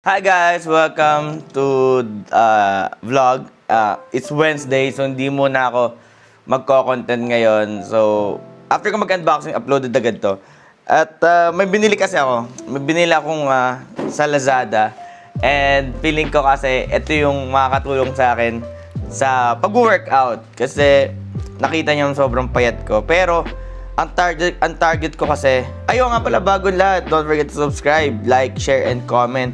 Hi guys! Welcome to vlog. It's Wednesday, so hindi muna ako magko-content ngayon. So, after ko mag-unboxing, uploaded agad to. At may binili kasi ako. May binili akong sa Lazada. And feeling ko kasi ito yung makakatulong sa akin sa pag-workout. Kasi nakita niyo sobrang payat ko. Pero, ang target ko kasi, ayaw nga pala bagong lahat. Don't forget to subscribe, like, share, and comment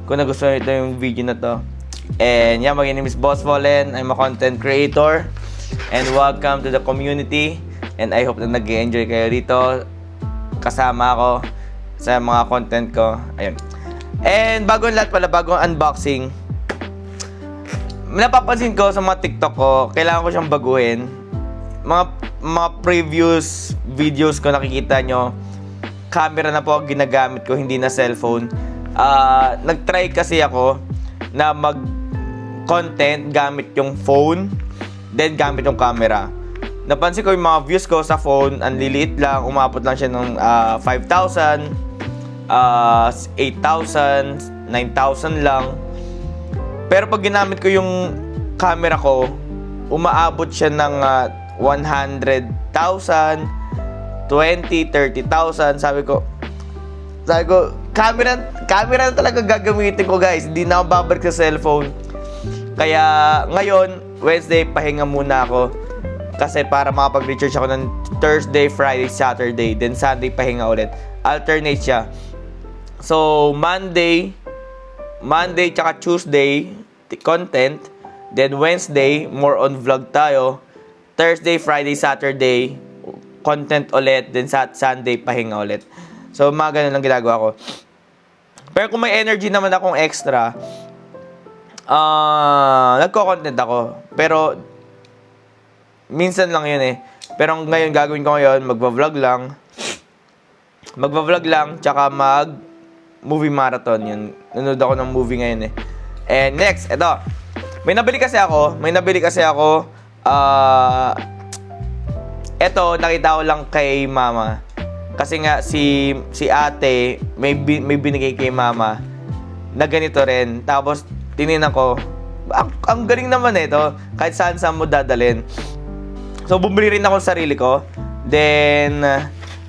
kung nagustuhan ito yung video na to. And yeah, my name is Boss Fallen. I'm a content creator. And welcome to the community. And I hope na nag-enjoy kayo dito. Kasama ako sa mga content ko. Ayun. And bagong lahat pala, bagong unboxing. Napapansin ko sa mga TikTok ko, kailangan ko siyang baguhin. Mga previous videos ko nakikita nyo, camera na po ginagamit ko, hindi na cellphone. Nag-try kasi ako na mag-content gamit yung phone, then gamit yung camera. Napansin ko yung mga views ko sa phone, ang liliit lang, umabot lang siya ng 5,000, 8,000, 9,000 lang. Pero pag ginamit ko yung camera ko, umaabot siya ng 100,000, 20, 30,000. Sabi ko, camera na talaga gagamitin ko, guys. Hindi na ako babalik sa cellphone. Kaya ngayon, Wednesday, pahinga muna ako. Kasi para makapag-recharge ako ng Thursday, Friday, Saturday. Then Sunday, pahinga ulit. Alternate siya. So, Monday tsaka Tuesday, content. Then Wednesday, more on vlog tayo. Thursday, Friday, Saturday, content ulit. Then Sunday, pahinga ulit. So, mga ganun lang ginagawa ko. Pero kung may energy naman akong extra, nagko-content ako. Pero, minsan lang yun eh. Pero ngayon, gagawin ko ngayon, magva-vlog lang, tsaka mag-movie marathon. Yun. Nanood ako ng movie ngayon eh. And next, eto. May nabili kasi ako. Eto, nakita ko lang kay mama. Kasi nga, si ate, may binigay kay mama na ganito rin. Tapos, tininan ko, ang galing naman ito. Kahit saan mo dadalhin. So, bumili rin ako sa sarili ko. Then,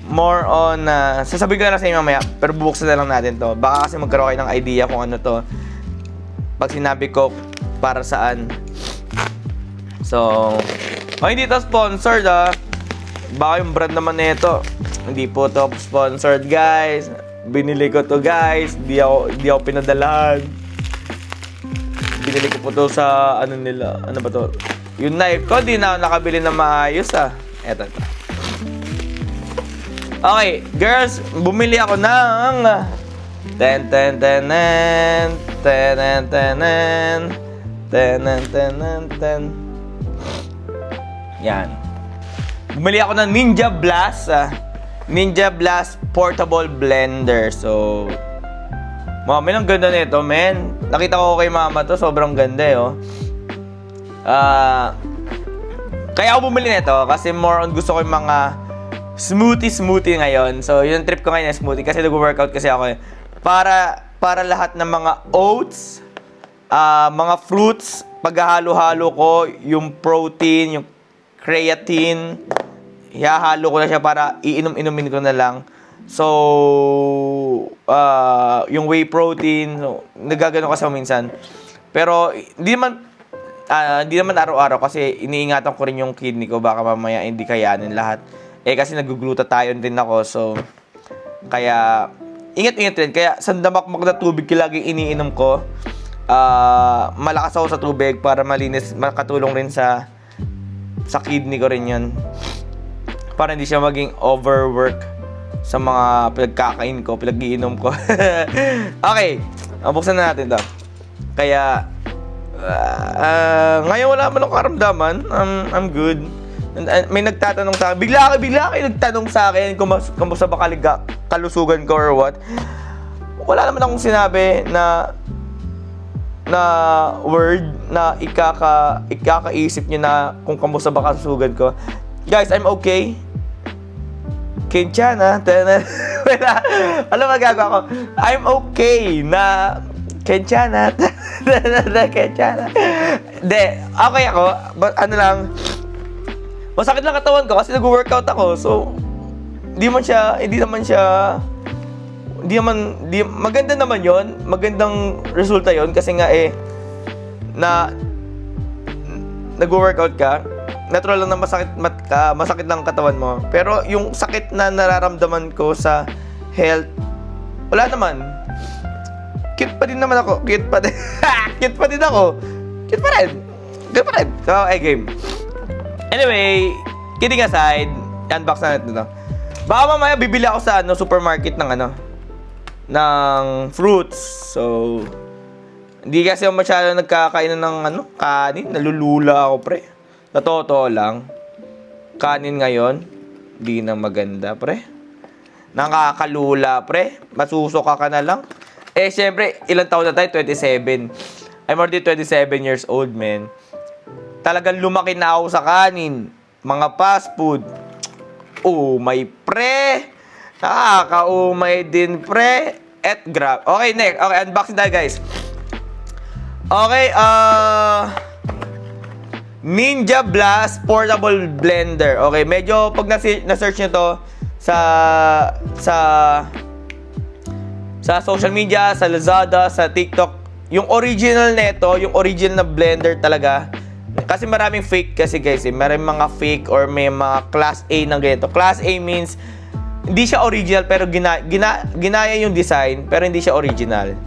more on, sasabihin ko na lang sa inyo mamaya, pero bubuksan na lang natin to. Baka kasi magkaroon kayo ng idea kung ano to. Pag sinabi ko, para saan. So, hindi to sponsored Baka yung brand naman nito. Hindi po to sponsored, guys. Binili ko to, guys. Di ako pinadalahan. Binili ko po to sa ano nila. Ano ba to? Yung knife ko, di na nakabili na maayos Eto. Okay, girls, bumili ako ng ten. Yan. Bumili ako ng Ninja Blast Portable Blender. So, mami, ang ganda nito, men. Nakita ko kay mama to, sobrang ganda Kaya ako bumili nito kasi more on gusto ko yung mga smoothie ngayon. So, yung trip ko ngayon na smoothie kasi nag-workout kasi ako para lahat ng mga oats, mga fruits, paghahalo-halo ko yung protein, yung creatine, ihahalo ko na siya para iinom-inumin ko na lang. So, yung whey protein, nagagano kasi ako minsan. Pero, hindi naman araw-araw kasi iniingatan ko rin yung kidney ko. Baka mamaya hindi kayanin lahat. Kasi nag-glutathione din ako. So, kaya, ingat-ingat rin. Kaya, sandamakmak na tubig laging iniinom ko. Malakas ako sa tubig para malinis, makatulong rin sa kidney ko rin yun. Para hindi siya maging overwork sa mga pinagkakain ko, pinag-iinom ko. Okay, buksan na natin to. Kaya, ngayon wala man akong karamdaman. I'm good. May nagtatanong sa akin, bigla kayo nagtanong sa akin kung kamusta ba kalusugan ko or what. Wala naman akong sinabi na word na ikakaisip nyo na kung kamusta ba kalusugan ko. Guys, I'm okay. Kinchana. Wala. Alam magagawa ko. I'm okay na Kenchana. Kenchana. Hindi, okay ako. But ano lang, masakit lang katawan ko kasi nag-workout ako. So, maganda naman yon, magandang resulta yon kasi nga nag-workout ka, natural lang na masakit lang katawan mo. Pero yung sakit na nararamdaman ko sa health, wala naman. Cute pa din naman ako. Cute pa din. Cute pa din ako. Cute pa rin. So, game. Anyway, kidding aside, unbox na natin ito. Baka mamaya bibili ako sa supermarket ng fruits. So, hindi kasi ako masyado nagkakain ng kanin. Nalulula ako, pre. Sa totoo lang. Kanin ngayon, di na maganda, pre. Nakakalula, pre. Masusuka ka na lang. Siyempre, ilang taon na tayo? 27. I'm already 27 years old, man. Talagang lumaki na ako sa kanin. Mga fast food. Umay, pre. Nakaka-umay din, pre. At grab. Okay, next. Okay, unboxing tayo, guys. Okay, Ninja Blast Portable Blender. Okay, medyo pag na-search nyo to sa social media, sa Lazada, sa TikTok, yung original neto, yung original na blender talaga. Kasi maraming fake kasi, guys. Maraming mga fake or may mga class A ng ganito. Class A means hindi siya original pero ginaya yung design pero hindi siya original.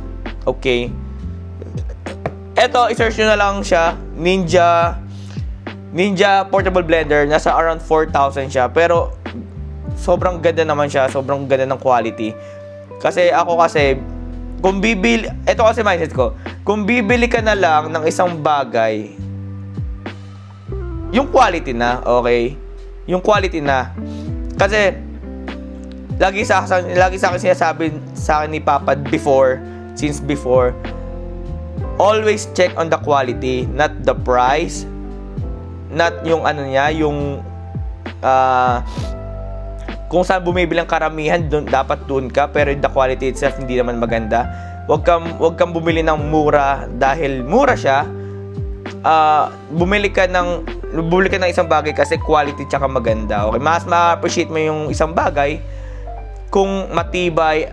Okay. Eto, i-search nyo na lang siya. Ninja Portable Blender. Nasa around 4,000 siya. Pero sobrang ganda naman siya. Sobrang ganda ng quality. Kasi kung bibili, ito kasi mindset ko, kung bibili ka na lang ng isang bagay, yung quality na, okay? Yung quality na. Kasi, lagi sa akin sinasabi sa akin ni Papa since before, always check on the quality, not the price, not yung kung saan bumibili ang karamihan, dapat doon ka, pero the quality itself hindi naman maganda. Huwag kang bumili ng mura dahil mura siya. Bumili ka ng isang bagay kasi quality tsaka maganda. Okay, mas ma-appreciate mo yung isang bagay kung matibay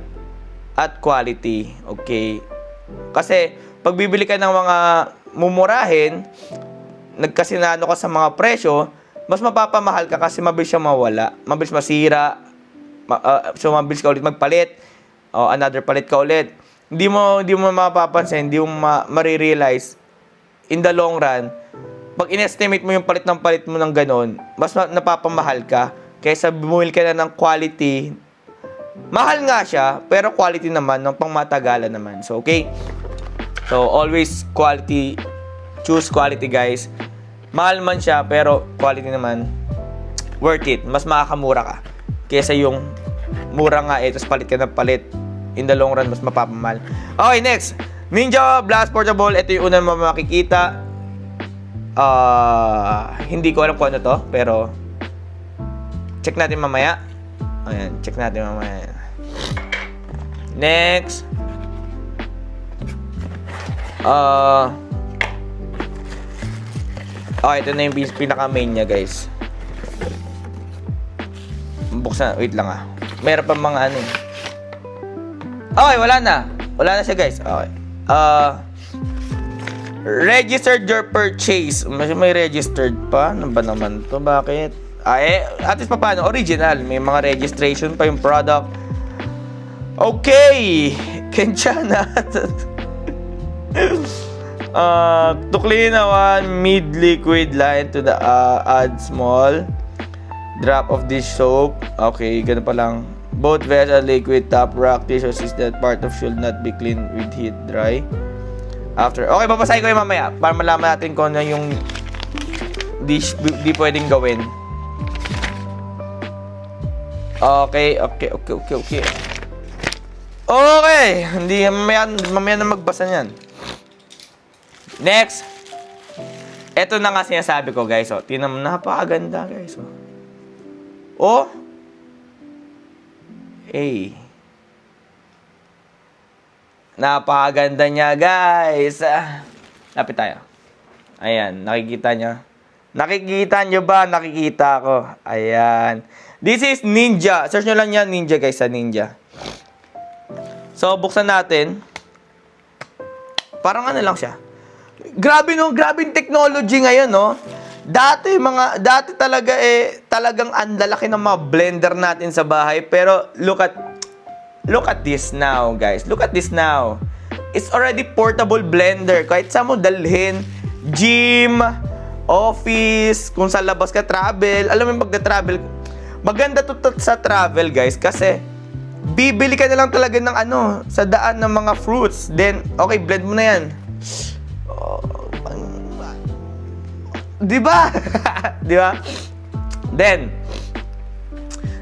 at quality. Okay? Kasi pag bibili ka ng mga mumurahin, nagkasinano ka sa mga presyo, mas mapapamahal ka kasi mabilis siya mawala, mabilis masira, so mabilis ka ulit magpalit, another palit ka ulit. Hindi mo mapapansin, hindi mo ma-realize in the long run, pag in-estimate mo yung palit mo ng ganon, mas napapamahal ka kaysa bumili ka na ng quality. Mahal nga siya, pero quality naman, ng pangmatagalan naman. So, okay? So, always quality. Choose quality, guys. Mahal man siya, pero quality naman, worth it. Mas makakamura ka kaysa yung mura nga tapos palit ka na palit. In the long run, mas mapapamahal. Okay, next. Ninja Blast Portable. Ito yung unang makikita. Hindi ko alam kung ano to, pero check natin mamaya. Ayan, check natin mamaya. Next. Ito na yung pinaka-main niya, guys. Buksan. Wait lang Meron pa mga ano. Okay, wala na. Wala na siya, guys. Okay. Registered your purchase. May registered pa. Ano ba naman to? Bakit? At least pa paano? Original. May mga registration pa yung product. Okay. Kenchana. To clean a mid liquid line to the add small drop of dish soap. Okay, ganun pa lang. Both vessel liquid top rack tissue that part of should not be cleaned with heat dry. After. Okay, babasahin ko yung mamaya para malaman natin kung ano yung di pwedeng gawin. Okay. Okay, hindi mamaya na magbasa niyan. Next. Ito na nga sinasabi ko, guys. Tingnan mo, napakaganda, guys. Napakaganda niya, guys. Lapit tayo. Ayan, nakikita niya. Nakikita niyo ba? Nakikita ko. Ayan. This is Ninja. Search nyo lang yan, Ninja, guys, sa Ninja. So, buksan natin. Parang ano lang siya. Grabe no, grabe yung technology ngayon, no? Dati talaga talagang ang lalaki ng mga blender natin sa bahay, pero look at this now, guys. Look at this now. It's already portable blender. Kahit saan mo dalhin, gym, office, kung sa labas ka travel, alam mo yung magda-travel. Maganda to sa travel, guys, kasi bibili ka na lang talaga ng sa daan ng mga fruits. Then, okay, blend mo na yan. Di ba? Di ba? Then,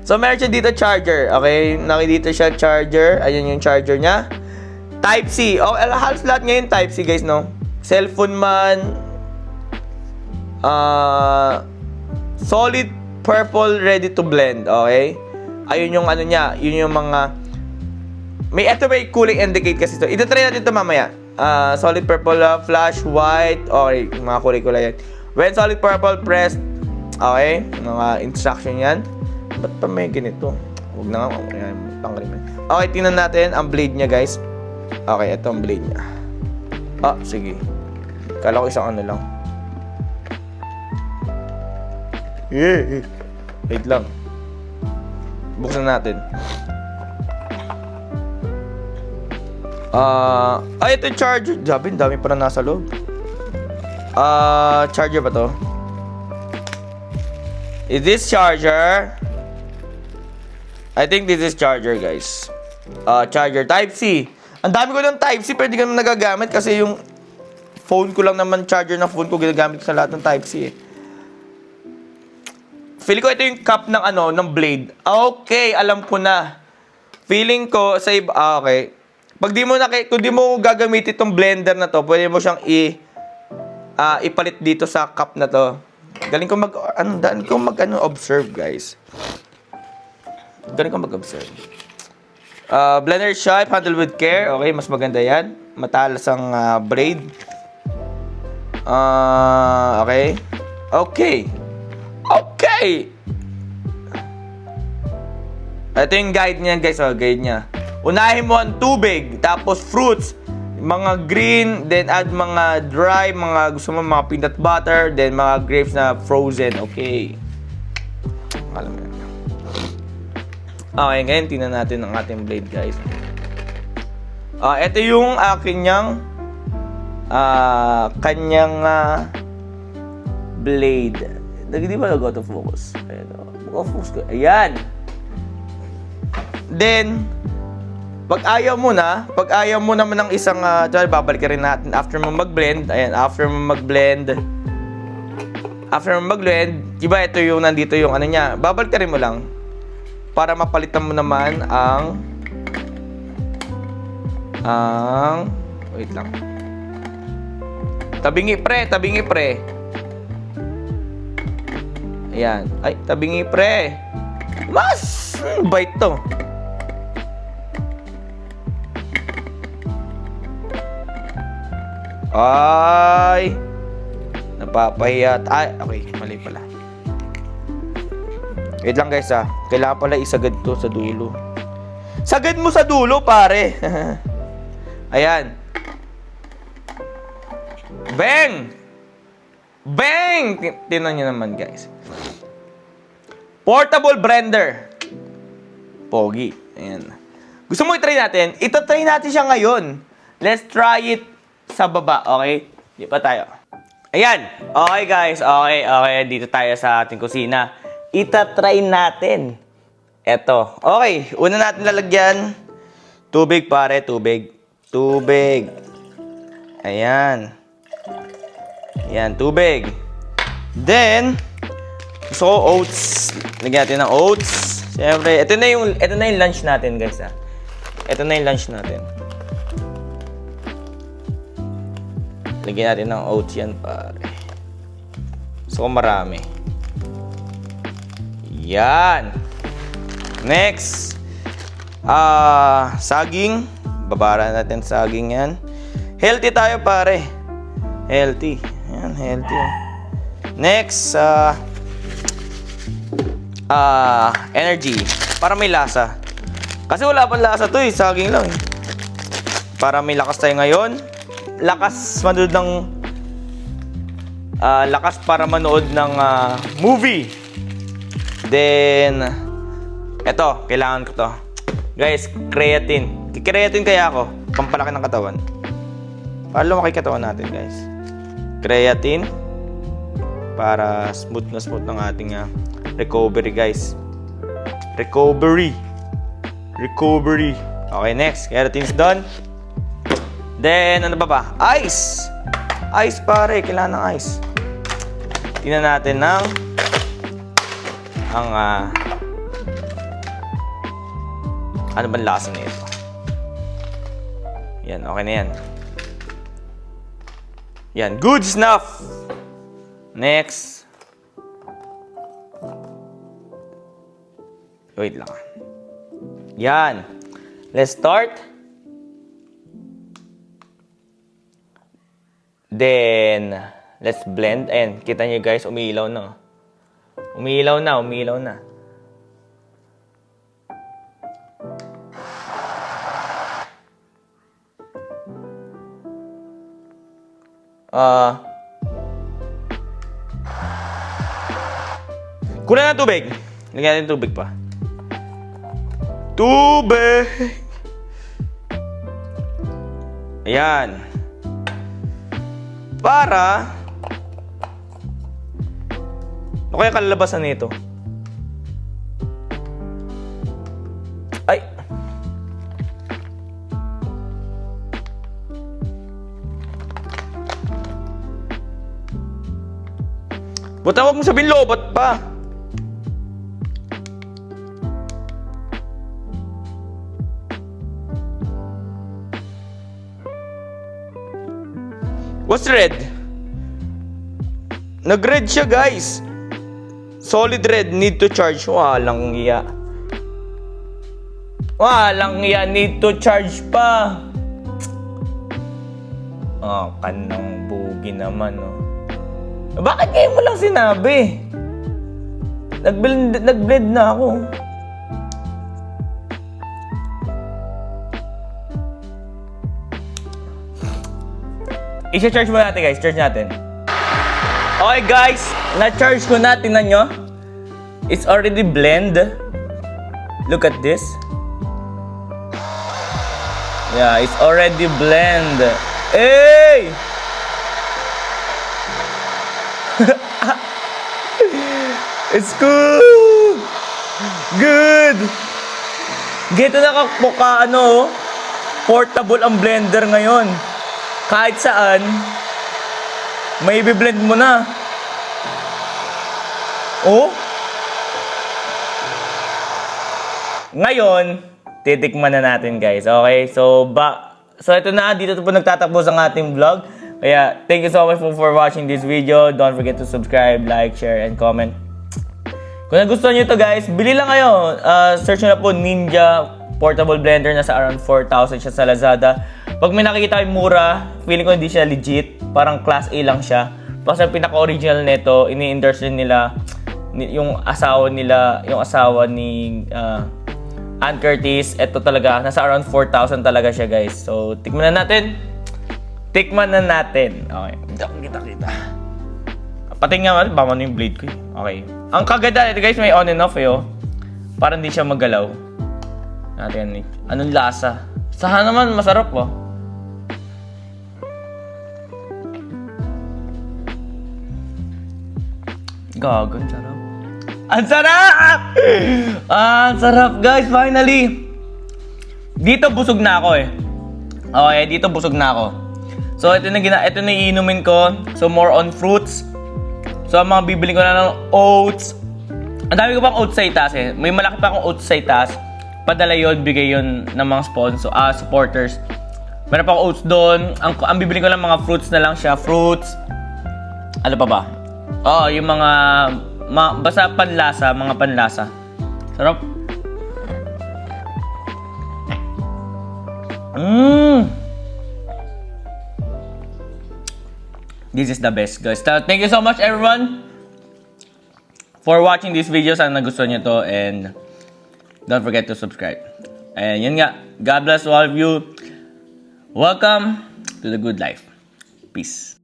so meron siya dito charger. Okay, nakikita siya charger. Ayan yung charger niya. Type-C. Oh, halos lahat ngayon Type-C, guys, no? Cellphone man. Solid purple ready to blend. Okay? Ayun yung niya. Yun yung mga... May cooling indicate kasi ito. Ito-try natin ito mamaya. Solid purple, flash, white. Okay, mga kulay-kulay yan. When solid purple, press. Okay, mga instruction yan. Ba't pa may ganito? Huwag na nga. Pangriman. Okay, tingnan natin ang blade niya, guys. Okay, ito ang blade niya. Sige. Kala ko isang lang. Wait lang. Buksan natin. Ito yung charger. Dami pa na nasa loob. Charger ba to? Is this charger? I think this is charger, guys. Charger. Type-C. Ang dami ko ng Type-C, pero hindi ko naman nagagamit kasi yung phone ko lang naman, charger ng phone ko, ginagamit ko sa lahat ng Type-C. Feeling ko ito yung cup ng ng blade. Okay, alam ko na. Feeling ko sa iba, okay. Kung di mo gagamitin itong blender na to, pwede mo siyang ipalit dito sa cup na to. Galing ko observe, guys. Galing ko mag-observe. Blender shape, handle with care. Okay, mas maganda yan. Matalas ang blade. Okay. Ito yung guide niya, guys. Guide niya. Unahin mo ang tubig, tapos fruits. Mga green, then add mga dry, gusto mo mga peanut butter, then mga grapes na frozen. Okay. Alam mo yan. Okay, ngayon tingnan natin ang ating blade, guys. Ito yung kanyang blade. Di ba go to focus? Go focus ko. Ayan. Then, pag ayaw mo naman ng isang, babalik rin natin after mo mag-blend. Ayan, after mo mag-blend, iba ito yung nandito yung niya. Babalik rin mo lang para mapalitan mo naman ang wait lang. Tabingi pre. Ayan. Ay, tabingi pre. Mas bait to. Ay, napapahiya. Ay, okay, mali pala. Wait lang, guys, kailangan pala isagad to sa dulo. Sagad mo sa dulo, pare. Ayan. Bang! Tingnan nyo naman, guys. Portable blender. Pogi. Ayan. Gusto mo i-try natin? Ito-try natin siya ngayon. Let's try it sa baba, okay? Di pa tayo. Ayan. Okay, guys. Okay. Dito tayo sa ating kusina. Ita-try natin. Eto. Okay. Una natin lalagyan. Tubig, pare. Tubig. Ayan. Ayan, tubig. Then, gusto ko oats. Lagyan natin ng oats. Siyempre, ito na yung lunch natin, guys, Ito na yung lunch natin. Lagyan natin ng oats yan, pare. So, marami. Yan. Next. Saging. Babara natin saging yan. Healthy tayo, pare. Healthy. Yan, healthy. Next, energy. Para may lasa. Kasi wala pang lasa to eh. Saging lang eh. Para may lakas tayo ngayon. Lakas para manood ng movie. Then, eto, kailangan ko to. Guys, creatine. Creatine kaya ako. Pampalaki ng katawan. Para lumaki katawan natin, guys. Creatine. Para smooth ng ating recovery, guys. Recovery. Okay, next. Creatine's done. Then, ano ba? Ice. Ice, pare. Kailangan ng ice. Tingnan natin ang ano bang lasa nito? Yan, okay na yan. Yan, good snuff. Next. Wait lang. Yan. Let's start. Then, let's blend. Ayan, kita nyo guys, umiilaw na. Umiilaw na. Kulang ng tubig. Lagyan natin tubig pa. Tubig! Ayan. Para ano kaya kalalabasan nito? Ay! Buta, wag mo sabihin lobat pa. What's red? Nag-red siya, guys. Solid red, need to charge. Walang iya, need to charge pa. Kanang bugi naman, oh. Bakit ngayon mo lang sinabi? Nag-blend na ako. I-charge mo natin, guys. Charge natin. Okay, guys. Na-charge ko na. Tingnan nyo. It's already blend. Look at this. Yeah, it's already blend. Hey! It's good! Good! Gito na portable ang blender ngayon. Kahit saan, may i-blend mo na. Oh? Ngayon, titikman na natin, guys. Okay? So ito na. Dito po nagtatapos ang ating vlog. Kaya, thank you so much for watching this video. Don't forget to subscribe, like, share, and comment. Kung nagustuhan nyo ito, guys, bili lang kayo. Search nyo na po Ninja Portable Blender. Nasa around 4,000 siya sa Lazada. Pag may nakikita kayong mura, feeling ko hindi siya legit. Parang class A lang siya. Kasi ang pinaka-original nito, ini-endorse din nila yung asawa ni Ann Curtis. Ito talaga, nasa around 4,000 talaga siya, guys. So, tikman na natin. Okay. Hindi ako kita. Pati nga, baka ano yung blade ko eh. Okay. Ang kaganda ito, guys, may on and off eh, oh. Para hindi siya magalaw. Natin, anong lasa? Sana naman, masarap, oh. Gago, ang sarap. Ang sarap! Ang sarap, guys, finally. Dito busog na ako eh. Okay, dito busog na ako. So, ito na iinumin ko. So, more on fruits. So, ang mga bibili ko na ng oats. Ang dami ko pang oats sa itaas eh. May malaki pa akong oats sa itaas. Padala yun, bigay yun ng mga supporters. Meron pa akong oats doon. Ang bibili ko lang mga fruits na lang siya. Fruits. Ano pa ba? Yung basta panlasa. Mga panlasa. Sarap. This is the best, guys. Thank you so much, everyone, for watching this video. Sana nagustuhan nyo to, and don't forget to subscribe. And yun nga, God bless all of you. Welcome to the good life. Peace.